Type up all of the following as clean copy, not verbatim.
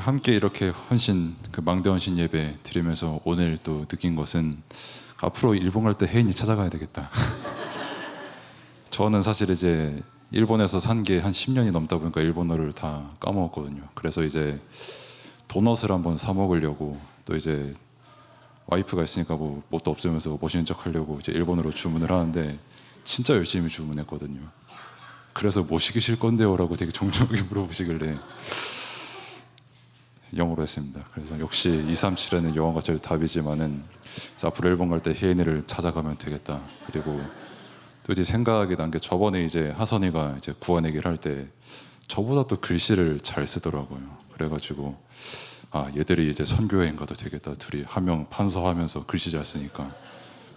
함께 이렇게 헌신, 그 망대 헌신 예배 드리면서 오늘 또 느낀 것은 앞으로 일본 갈 때 혜인이 찾아가야 되겠다. 저는 사실 이제 일본에서 산 게 한 10년이 넘다 보니까 일본어를 다 까먹었거든요. 그래서 이제 도넛을 한번 사 먹으려고, 또 이제 와이프가 있으니까 뭐 뭣도 없으면서 멋있는 척 하려고 이제 일본어로 주문을 하는데 진짜 열심히 주문했거든요. 그래서 뭐 시키실 건데요? 라고 되게 정중하게 물어보시길래 영어로 했습니다. 그래서 역시 237에는 영어가 제일 답이지만은 앞으로 일본 갈 때 혜인이를 찾아가면 되겠다. 그리고 또 이제 생각이 난 게 저번에 이제 하선이가 이제 구원얘기를 할 때 저보다 또 글씨를 잘 쓰더라고요. 그래가지고 아, 얘들이 이제 선교여행 가도 되겠다. 둘이 한 명 판서하면서 글씨 잘 쓰니까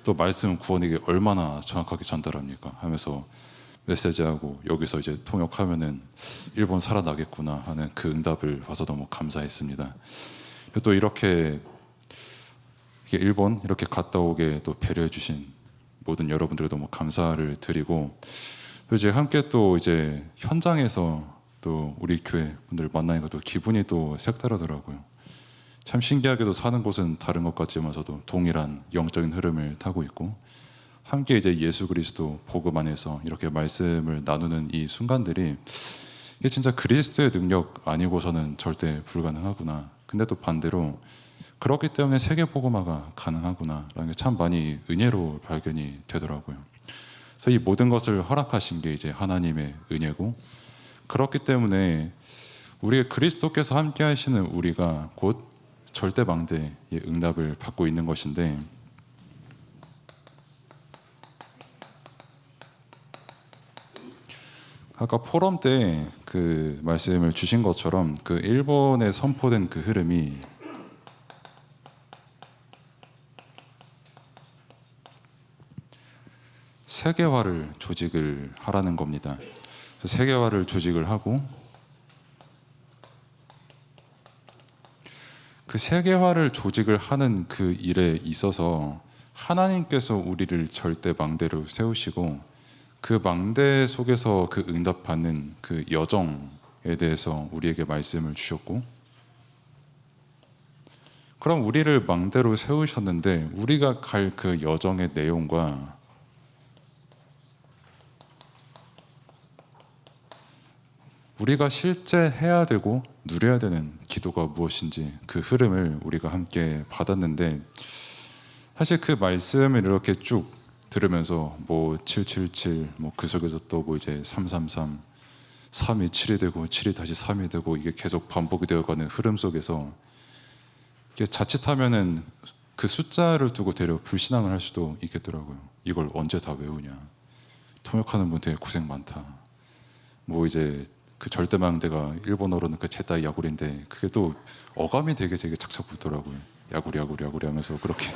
또 말씀 구원에게 얼마나 정확하게 전달합니까 하면서 메시지하고 여기서 이제 통역하면은 일본 살아나겠구나 하는 그 응답을 봐서 너무 감사했습니다. 또 이렇게 일본 이렇게 갔다 오게 또 배려해 주신 모든 여러분들 너무 감사를 드리고, 또 이제 함께 또 이제 현장에서 또 우리 교회 분들 만나니까 또 기분이 또 색다르더라고요. 참 신기하게도 사는 곳은 다른 것 같지만서도 동일한 영적인 흐름을 타고 있고, 함께 이제 예수 그리스도 복음 안에서 이렇게 말씀을 나누는 이 순간들이 이게 진짜 그리스도의 능력 아니고서는 절대 불가능하구나. 근데 또 반대로 그렇기 때문에 세계 복음화가 가능하구나라는 게 참 많이 은혜로 발견이 되더라고요. 그래서 이 모든 것을 허락하신 게 이제 하나님의 은혜고, 그렇기 때문에 우리의 그리스도께서 함께 하시는 우리가 곧 절대망대의 응답을 받고 있는 것인데, 아까 포럼 때 그 말씀을 주신 것처럼 그 일본에 선포된 그 흐름이 세계화를 조직을 하라는 겁니다. 그래서 세계화를 조직을 하고, 그 세계화를 조직을 하는 그 일에 있어서 하나님께서 우리를 절대 망대로 세우시고, 그 망대 속에서 그 응답받는 그 여정에 대해서 우리에게 말씀을 주셨고, 그럼 우리를 망대로 세우셨는데 우리가 갈 그 여정의 내용과 우리가 실제 해야 되고 누려야 되는 기도가 무엇인지 그 흐름을 우리가 함께 받았는데, 사실 그 말씀을 이렇게 쭉 들으면서 뭐 777, 뭐 그 속에서 또 뭐 이제 333, 3이 7이 되고 7이 다시 3이 되고 이게 계속 반복이 되어가는 흐름 속에서 이게 자칫하면은 그 숫자를 두고 되려 불신앙을 할 수도 있겠더라고요. 이걸 언제 다 외우냐? 통역하는 분 되게 고생 많다. 뭐 이제 그 절대망대가 일본어로는 그 제타 야구리인데 그게 또 어감이 되게 착착 붙더라고요. 야구리 하면서 그렇게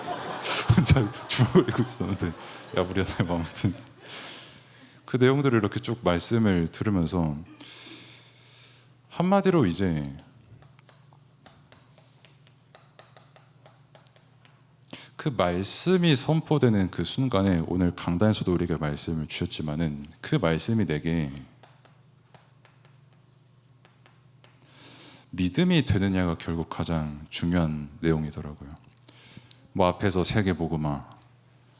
혼자 주먹거리고 있었는데 야구리였나요? 아무튼 그 내용들을 이렇게 쭉 말씀을 들으면서 한마디로 이제 그 말씀이 선포되는 그 순간에, 오늘 강단에서도 우리가 말씀을 주셨지만은 그 말씀이 내게 믿음이 되느냐가 결국 가장 중요한 내용이더라고요. 뭐 앞에서 세계복음화,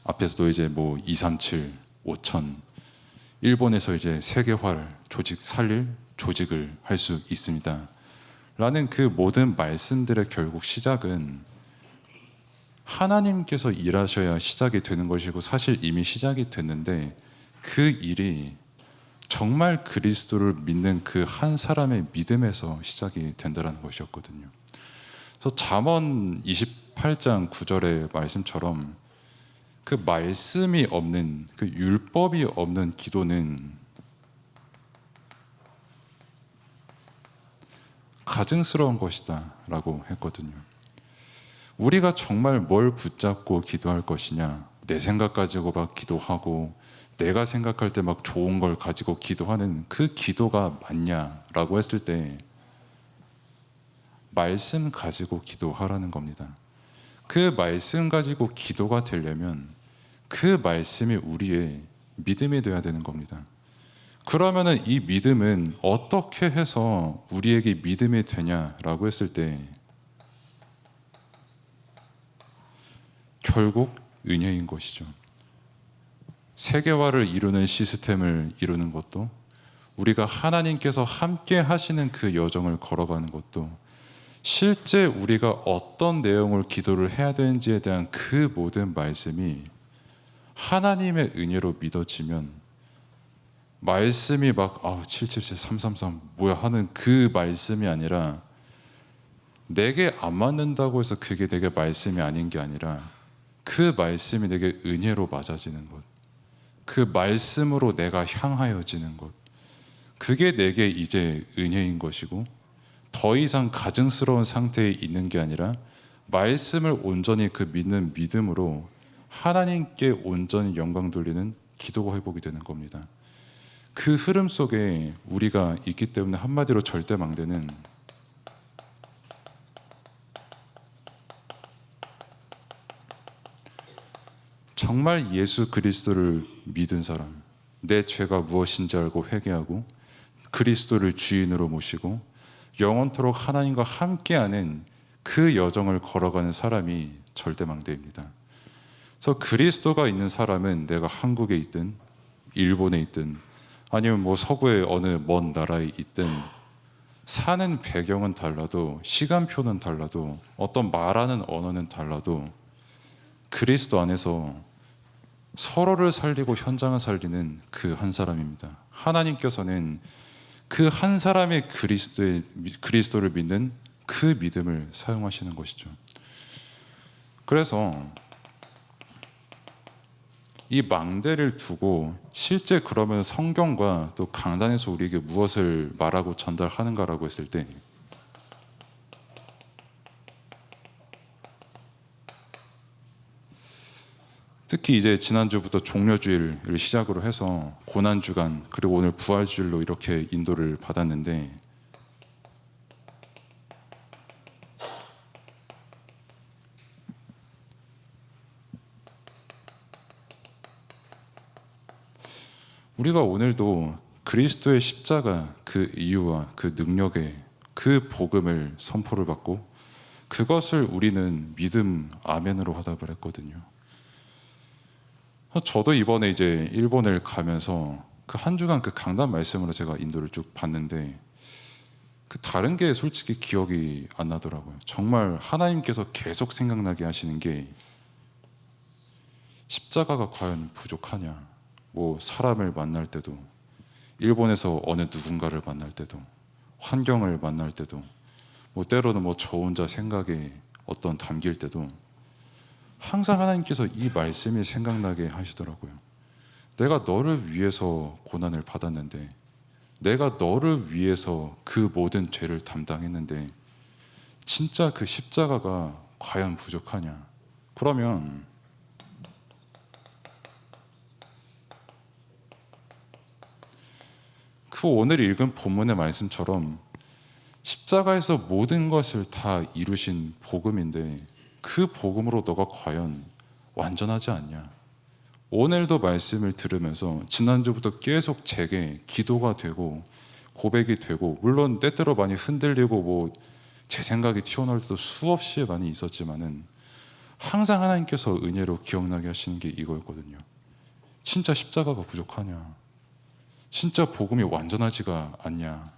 앞에서도 이제 뭐 237, 5000, 일본에서 이제 세계화를 살릴 조직을 할 수 있습니다 라는 그 모든 말씀들의 결국 시작은 하나님께서 일하셔야 시작이 되는 것이고, 사실 이미 시작이 됐는데 그 일이 정말 그리스도를 믿는 그 한 사람의 믿음에서 시작이 된다는 것이었거든요. 그래서 잠언 28장 9절의 말씀처럼 그 말씀이 없는, 그 율법이 없는 기도는 가증스러운 것이다 라고 했거든요. 우리가 정말 뭘 붙잡고 기도할 것이냐, 내 생각 가지고 막 기도하고 내가 생각할 때 막 좋은 걸 가지고 기도하는 그 기도가 맞냐라고 했을 때 말씀 가지고 기도하라는 겁니다. 그 말씀 가지고 기도가 되려면 그 말씀이 우리의 믿음이 되어야 되는 겁니다. 그러면은 이 믿음은 어떻게 해서 우리에게 믿음이 되냐라고 했을 때 결국 은혜인 것이죠. 세계화를 이루는 시스템을 이루는 것도, 우리가 하나님께서 함께 하시는 그 여정을 걸어가는 것도, 실제 우리가 어떤 내용을 기도를 해야 되는지에 대한 그 모든 말씀이 하나님의 은혜로 믿어지면, 말씀이 막 777 333 뭐야 하는 그 말씀이 아니라, 내게 안 맞는다고 해서 그게 내게 말씀이 아닌 게 아니라 그 말씀이 내게 은혜로 맞아지는 것, 그 말씀으로 내가 향하여지는 것, 그게 내게 이제 은혜인 것이고, 더 이상 가증스러운 상태에 있는 게 아니라 말씀을 온전히 그 믿는 믿음으로 하나님께 온전히 영광 돌리는 기도가 회복이 되는 겁니다. 그 흐름 속에 우리가 있기 때문에 한마디로 절대망대는 정말 예수 그리스도를 믿은 사람, 내 죄가 무엇인지 알고 회개하고 그리스도를 주인으로 모시고 영원토록 하나님과 함께하는 그 여정을 걸어가는 사람이 절대망대입니다. 그래서 그리스도가 있는 사람은 내가 한국에 있든 일본에 있든 아니면 뭐 서구의 어느 먼 나라에 있든, 사는 배경은 달라도 시간표는 달라도 어떤 말하는 언어는 달라도 그리스도 안에서 서로를 살리고 현장을 살리는 그 한 사람입니다. 하나님께서는 그 한 사람의 그리스도를 믿는 그 믿음을 사용하시는 것이죠. 그래서 이 망대를 두고 실제 그러면 성경과 또 강단에서 우리에게 무엇을 말하고 전달하는가라고 했을 때, 특히 이제 지난주부터 종려주일을 시작으로 해서 고난주간, 그리고 오늘 부활주일로 이렇게 인도를 받았는데, 우리가 오늘도 그리스도의 십자가 그 이유와 그 능력의 그 복음을 선포를 받고 그것을 우리는 믿음 아멘으로 화답을 했거든요. 저도 이번에 이제 일본을 가면서 그 한 주간 그 강단 말씀으로 제가 인도를 쭉 봤는데, 그 다른 게 솔직히 기억이 안 나더라고요. 정말 하나님께서 계속 생각나게 하시는 게, 십자가가 과연 부족하냐, 뭐 사람을 만날 때도, 일본에서 어느 누군가를 만날 때도, 환경을 만날 때도, 뭐 때로는 뭐 저 혼자 생각에 어떤 담길 때도 항상 하나님께서 이 말씀이 생각나게 하시더라고요. 내가 너를 위해서 고난을 받았는데, 내가 너를 위해서 그 모든 죄를 담당했는데 진짜 그 십자가가 과연 부족하냐? 그러면 그 오늘 읽은 본문의 말씀처럼 십자가에서 모든 것을 다 이루신 복음인데, 그 복음으로 너가 과연 완전하지 않냐? 오늘도 말씀을 들으면서 지난주부터 계속 제게 기도가 되고 고백이 되고, 물론 때때로 많이 흔들리고 뭐 제 생각이 튀어나올 때도 수없이 많이 있었지만은 항상 하나님께서 은혜로 기억나게 하시는 게 이거였거든요. 진짜 십자가가 부족하냐? 진짜 복음이 완전하지가 않냐?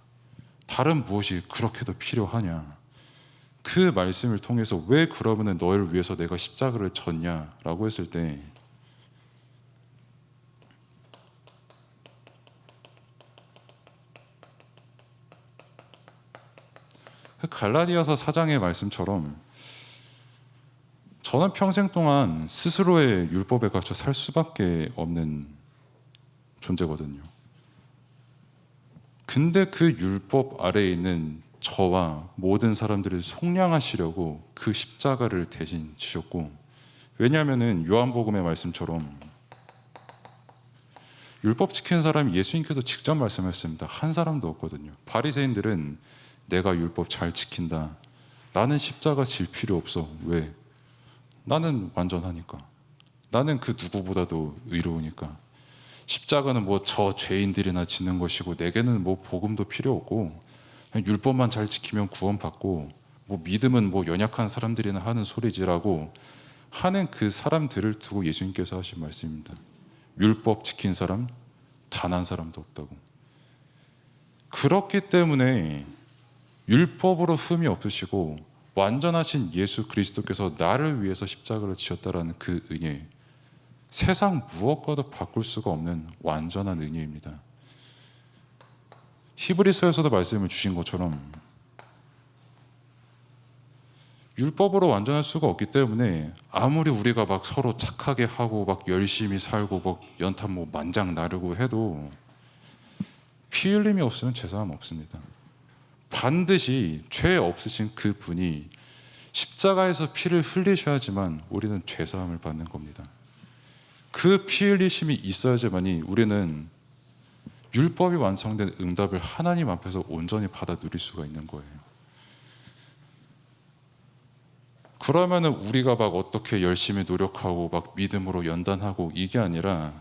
다른 무엇이 그렇게도 필요하냐? 그 말씀을 통해서 왜 그러면은 너를 위해서 내가 십자가를 졌냐라고 했을 때, 그 갈라디아서 4장의 말씀처럼 저는 평생 동안 스스로의 율법에 갇혀 살 수밖에 없는 존재거든요. 근데 그 율법 아래에 있는 저와 모든 사람들을 속량하시려고 그 십자가를 대신 지셨고, 왜냐하면은 요한복음의 말씀처럼 율법 지키는 사람이 예수님께서 직접 말씀하셨습니다. 한 사람도 없거든요. 바리새인들은 내가 율법 잘 지킨다, 나는 십자가 질 필요 없어. 왜? 나는 완전하니까. 나는 그 누구보다도 의로우니까. 십자가는 뭐 저 죄인들이나 짓는 것이고 내게는 뭐 복음도 필요 없고 그냥 율법만 잘 지키면 구원받고 뭐 믿음은 뭐 연약한 사람들이나 하는 소리지라고 하는 그 사람들을 두고 예수님께서 하신 말씀입니다. 율법 지킨 사람 단 한 사람도 없다고. 그렇기 때문에 율법으로 흠이 없으시고 완전하신 예수 그리스도께서 나를 위해서 십자가를 지셨다라는 그 은혜, 세상 무엇과도 바꿀 수가 없는 완전한 은혜입니다. 히브리서에서도 말씀을 주신 것처럼 율법으로 완전할 수가 없기 때문에 아무리 우리가 막 서로 착하게 하고 막 열심히 살고 막 연탄 뭐 만장 나르고 해도 피 흘림이 없으면 죄사함 없습니다. 반드시 죄 없으신 그 분이 십자가에서 피를 흘리셔야지만 우리는 죄사함을 받는 겁니다. 그 피 흘리심이 있어야지만이 우리는 율법이 완성된 응답을 하나님 앞에서 온전히 받아 누릴 수가 있는 거예요. 그러면은 우리가 막 어떻게 열심히 노력하고 막 믿음으로 연단하고 이게 아니라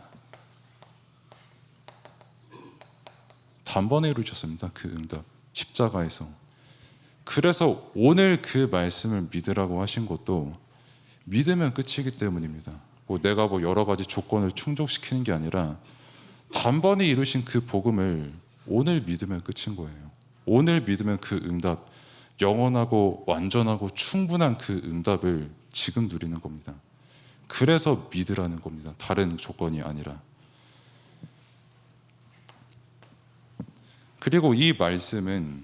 단번에 이루셨습니다. 그 응답 십자가에서. 그래서 오늘 그 말씀을 믿으라고 하신 것도 믿으면 끝이기 때문입니다. 뭐 내가 뭐 여러 가지 조건을 충족시키는 게 아니라 단번에 이루신 그 복음을 오늘 믿으면 끝인 거예요. 오늘 믿으면 그 응답, 영원하고 완전하고 충분한 그 응답을 지금 누리는 겁니다. 그래서 믿으라는 겁니다. 다른 조건이 아니라. 그리고 이 말씀은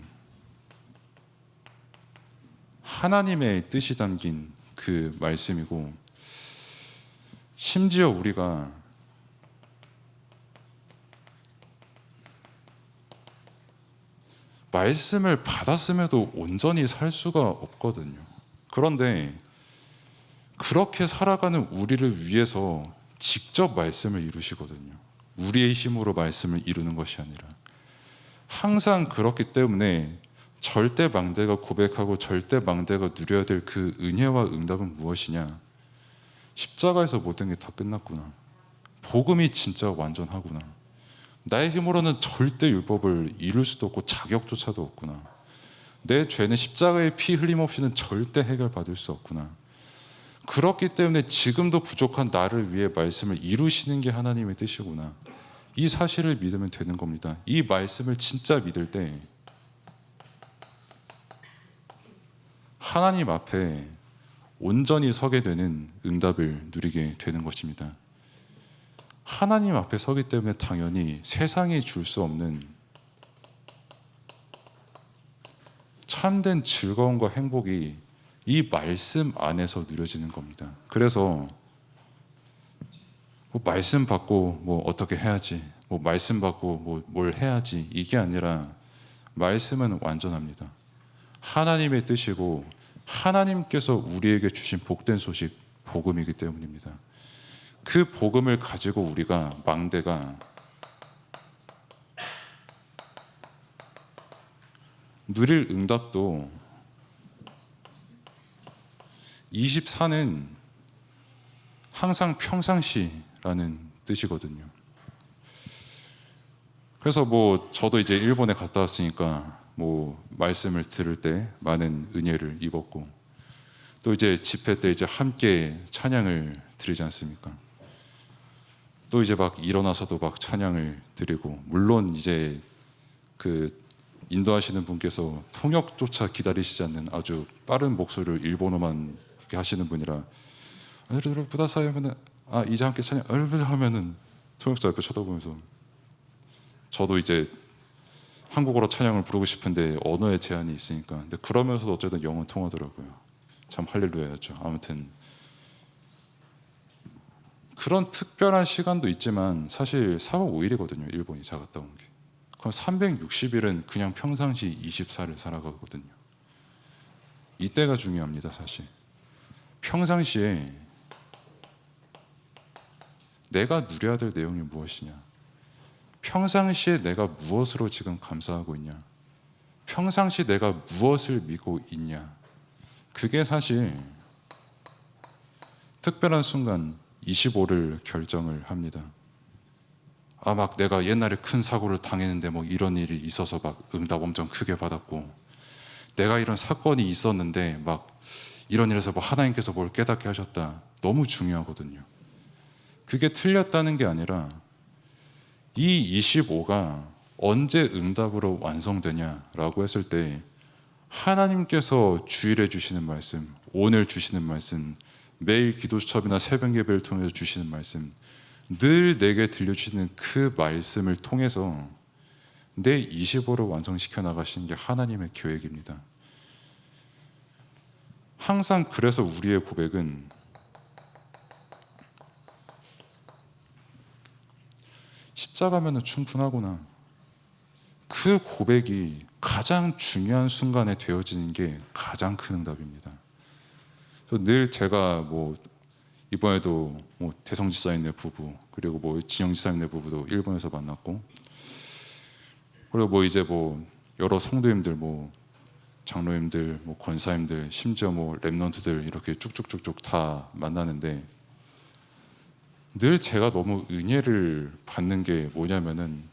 하나님의 뜻이 담긴 그 말씀이고, 심지어 우리가 말씀을 받았음에도 온전히 살 수가 없거든요. 그런데 그렇게 살아가는 우리를 위해서 직접 말씀을 이루시거든요. 우리의 힘으로 말씀을 이루는 것이 아니라. 항상 그렇기 때문에 절대 망대가 고백하고 절대 망대가 누려야 될 그 은혜와 응답은 무엇이냐? 십자가에서 모든 게 다 끝났구나. 복음이 진짜 완전하구나. 나의 힘으로는 절대 율법을 이룰 수도 없고 자격조차도 없구나. 내 죄는 십자가의 피 흘림 없이는 절대 해결받을 수 없구나. 그렇기 때문에 지금도 부족한 나를 위해 말씀을 이루시는 게 하나님의 뜻이구나. 이 사실을 믿으면 되는 겁니다. 이 말씀을 진짜 믿을 때 하나님 앞에 온전히 서게 되는 응답을 누리게 되는 것입니다. 하나님 앞에 서기 때문에 당연히 세상이 줄 수 없는 참된 즐거움과 행복이 이 말씀 안에서 누려지는 겁니다. 그래서 뭐 말씀 받고 뭐 어떻게 해야지, 뭐 말씀 받고 뭐 뭘 해야지, 이게 아니라 말씀은 완전합니다. 하나님의 뜻이고 하나님께서 우리에게 주신 복된 소식, 복음이기 때문입니다. 그 복음을 가지고 우리가 망대가 누릴 응답도 24는 항상 평상시라는 뜻이거든요. 그래서 뭐 저도 이제 일본에 갔다 왔으니까 뭐 말씀을 들을 때 많은 은혜를 입었고, 또 이제 집회 때 이제 함께 찬양을 드리지 않습니까? 또 이제 막 일어나서도 막 찬양을 드리고, 물론 이제 그 인도하시는 분께서 통역조차 기다리시지 않는 아주 빠른 목소리를 일본어만 이렇게 하시는 분이라 부다사이 하면은 이제 함께 찬양 하면은 통역자 옆에 쳐다보면서, 저도 이제 한국어로 찬양을 부르고 싶은데 언어의 제한이 있으니까, 근데 그러면서도 어쨌든 영어는 통하더라고요. 참 할렐루야였죠. 아무튼 그런 특별한 시간도 있지만 사실 4박 5일이거든요. 일본이 제가 갔다 온 게. 그럼 360일은 그냥 평상시 24를 살아가거든요. 이때가 중요합니다. 사실 평상시에 내가 누려야 될 내용이 무엇이냐, 평상시에 내가 무엇으로 지금 감사하고 있냐, 평상시 내가 무엇을 믿고 있냐, 그게 사실 특별한 순간 25를 결정을 합니다. 막 내가 옛날에 큰 사고를 당했는데 뭐 이런 일이 있어서 막 응답 엄청 크게 받았고, 내가 이런 사건이 있었는데 막 이런 일에서 뭐 하나님께서 뭘 깨닫게 하셨다. 너무 중요하거든요. 그게 틀렸다는 게 아니라 이 25가 언제 응답으로 완성되냐라고 했을 때, 하나님께서 주일에 주시는 말씀, 오늘 주시는 말씀, 매일 기도 수첩이나 새벽 예배를 통해서 주시는 말씀, 늘 내게 들려주시는 그 말씀을 통해서 내 25를 완성시켜 나가시는 게 하나님의 계획입니다. 항상 그래서 우리의 고백은 십자가면은 충분하구나. 그 고백이 가장 중요한 순간에 되어지는 게 가장 큰 응답입니다. 늘 제가 뭐 이번에도 뭐 대성 지사님네 부부, 그리고 뭐 진영 지사님네 부부도 일본에서 만났고, 그리고 뭐 이제 뭐 여러 성도님들, 뭐 장로님들, 뭐 권사님들, 심지어 뭐 랩런트들 이렇게 쭉쭉쭉쭉 다 만나는데, 늘 제가 너무 은혜를 받는 게 뭐냐면은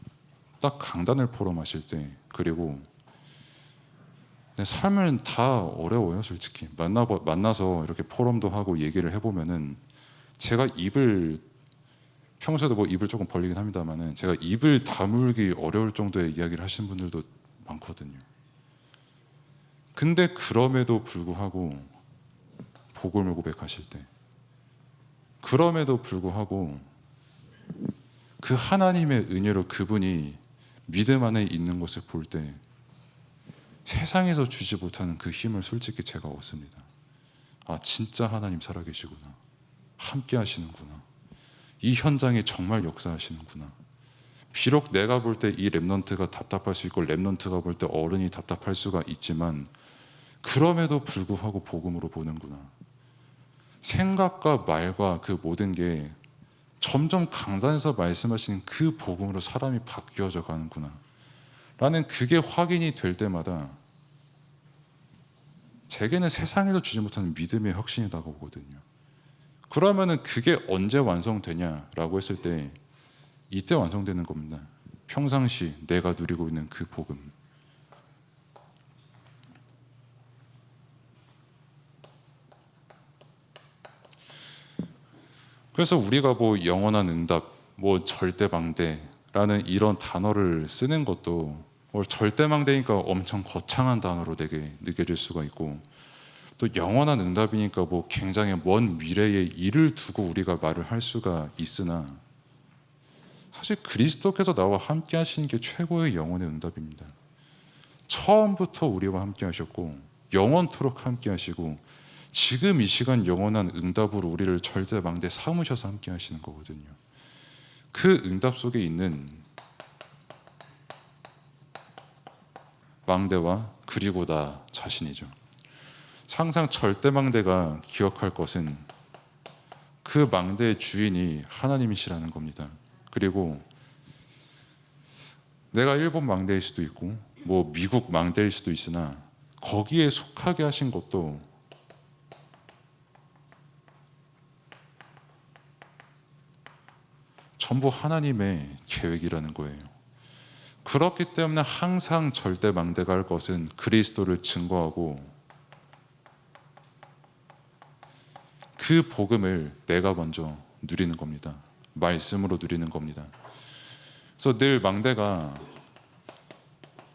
딱 강단을 포럼하실 때, 그리고 내 삶은 다 어려워요, 솔직히. 만나서 이렇게 포럼도 하고 얘기를 해보면은 제가 평소에도 뭐 입을 조금 벌리긴 합니다만은 제가 입을 다물기 어려울 정도의 이야기를 하시는 분들도 많거든요. 근데 그럼에도 불구하고 복음을 고백하실 때, 그럼에도 불구하고 그 하나님의 은혜로 그분이 믿음 안에 있는 것을 볼 때 세상에서 주지 못하는 그 힘을 솔직히 제가 얻습니다. 진짜 하나님 살아계시구나. 함께 하시는구나. 이 현장에 정말 역사하시는구나. 비록 내가 볼 때 이 랩넌트가 답답할 수 있고 랩넌트가 볼 때 어른이 답답할 수가 있지만, 그럼에도 불구하고 복음으로 보는구나. 생각과 말과 그 모든 게 점점 강단에서 말씀하시는 그 복음으로 사람이 바뀌어져 가는구나 라는 그게 확인이 될 때마다 제게는 세상에서 주지 못하는 믿음의 혁신이 다가오거든요. 그러면은 그게 언제 완성되냐라고 했을 때 이때 완성되는 겁니다. 평상시 내가 누리고 있는 그 복음. 그래서 우리가 뭐 영원한 응답, 뭐 절대망대라는 이런 단어를 쓰는 것도 뭐 절대망대니까 엄청 거창한 단어로 되게 느껴질 수가 있고, 또 영원한 응답이니까 뭐 굉장히 먼 미래에 일을 두고 우리가 말을 할 수가 있으나, 사실 그리스도께서 나와 함께 하시는 게 최고의 영원의 응답입니다. 처음부터 우리와 함께 하셨고 영원토록 함께 하시고, 지금 이 시간 영원한 응답으로 우리를 절대망대 삼으셔서 함께 하시는 거거든요. 그 응답 속에 있는 망대와 그리고 나 자신이죠. 항상 절대망대가 기억할 것은 그 망대의 주인이 하나님이시라는 겁니다. 그리고 내가 일본 망대일 수도 있고 뭐 미국 망대일 수도 있으나, 거기에 속하게 하신 것도 전부 하나님의 계획이라는 거예요. 그렇기 때문에 항상 절대망대가 할 것은 그리스도를 증거하고 그 복음을 내가 먼저 누리는 겁니다. 말씀으로 누리는 겁니다. 그래서 늘 망대가,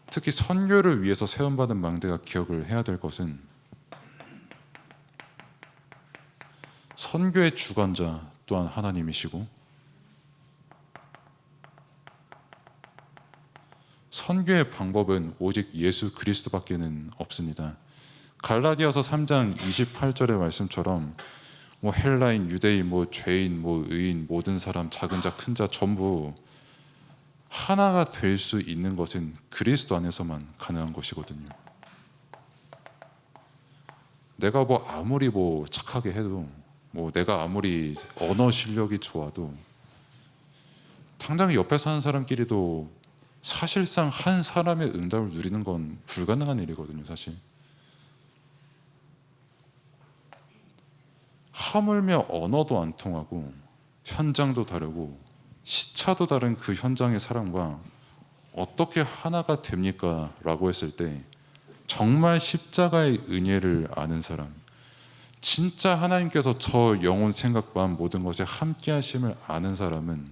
특히 선교를 위해서 세움받은 망대가 기억을 해야 될 것은, 선교의 주관자 또한 하나님이시고 선교의 방법은 오직 예수 그리스도밖에는 없습니다. 갈라디아서 3장 28절의 말씀처럼 뭐 헬라인, 유대인, 뭐 죄인, 뭐 의인, 모든 사람, 작은 자, 큰 자 전부 하나가 될 수 있는 것은 그리스도 안에서만 가능한 것이거든요. 내가 뭐 아무리 뭐 착하게 해도, 뭐 내가 아무리 언어 실력이 좋아도, 당장 옆에 사는 사람끼리도 사실상 한 사람의 응답을 누리는 건 불가능한 일이거든요, 사실. 하물며 언어도 안 통하고 현장도 다르고 시차도 다른 그 현장의 사람과 어떻게 하나가 됩니까? 라고 했을 때 정말 십자가의 은혜를 아는 사람, 진짜 하나님께서 저 영혼 생각 마음 모든 것에 함께 하심을 아는 사람은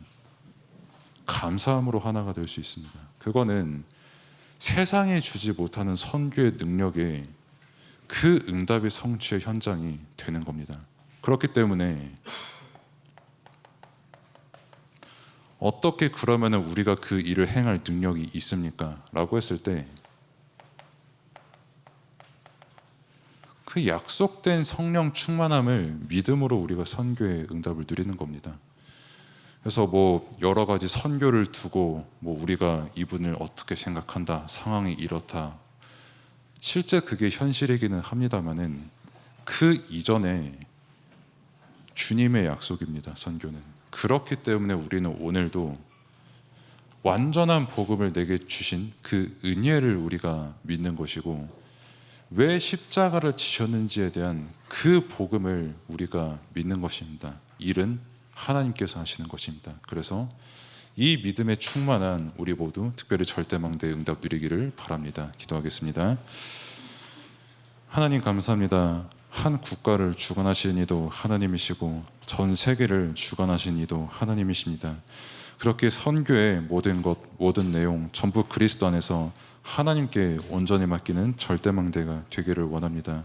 감사함으로 하나가 될 수 있습니다. 그거는 세상에 주지 못하는 선교의 능력에 그 응답의 성취의 현장이 되는 겁니다. 그렇기 때문에 어떻게 그러면 우리가 그 일을 행할 능력이 있습니까? 라고 했을 때 그 약속된 성령 충만함을 믿음으로 우리가 선교의 응답을 누리는 겁니다. 그래서 뭐 여러 가지 선교를 두고 뭐 우리가 이분을 어떻게 생각한다, 상황이 이렇다, 실제 그게 현실이기는 합니다만은 그 이전에 주님의 약속입니다. 선교는. 그렇기 때문에 우리는 오늘도 완전한 복음을 내게 주신 그 은혜를 우리가 믿는 것이고, 왜 십자가를 지셨는지에 대한 그 복음을 우리가 믿는 것입니다. 일은 하나님께서 하시는 것입니다. 그래서 이 믿음에 충만한 우리 모두 특별히 절대망대의 응답 누리기를 바랍니다. 기도하겠습니다. 하나님 감사합니다. 한 국가를 주관하신 이도 하나님이시고 전 세계를 주관하신 이도 하나님이십니다. 그렇게 선교의 모든 것, 모든 내용 전부 그리스도 안에서 하나님께 온전히 맡기는 절대망대가 되기를 원합니다.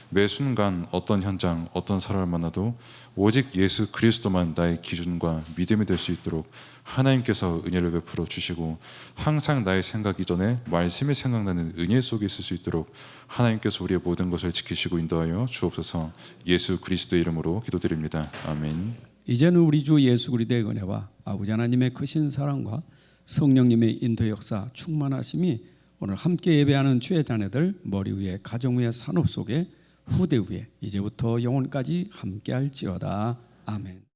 매 순간 어떤 현장, 어떤 사람을 만나도 오직 예수 그리스도만 나의 기준과 믿음이 될 수 있도록 하나님께서 은혜를 베풀어 주시고, 항상 나의 생각 이전에 말씀이 생각나는 은혜 속에 있을 수 있도록 하나님께서 우리의 모든 것을 지키시고 인도하여 주옵소서. 예수 그리스도의 이름으로 기도드립니다. 아멘. 이제는 우리 주 예수 그리스도의 은혜와 아버지 하나님의 크신 사랑과 성령님의 인도 역사 충만하심이 오늘 함께 예배하는 주의 자녀들 머리 위에, 가정 위에, 산업 속에, 후대 위에 이제부터 영원까지 함께할지어다. 아멘.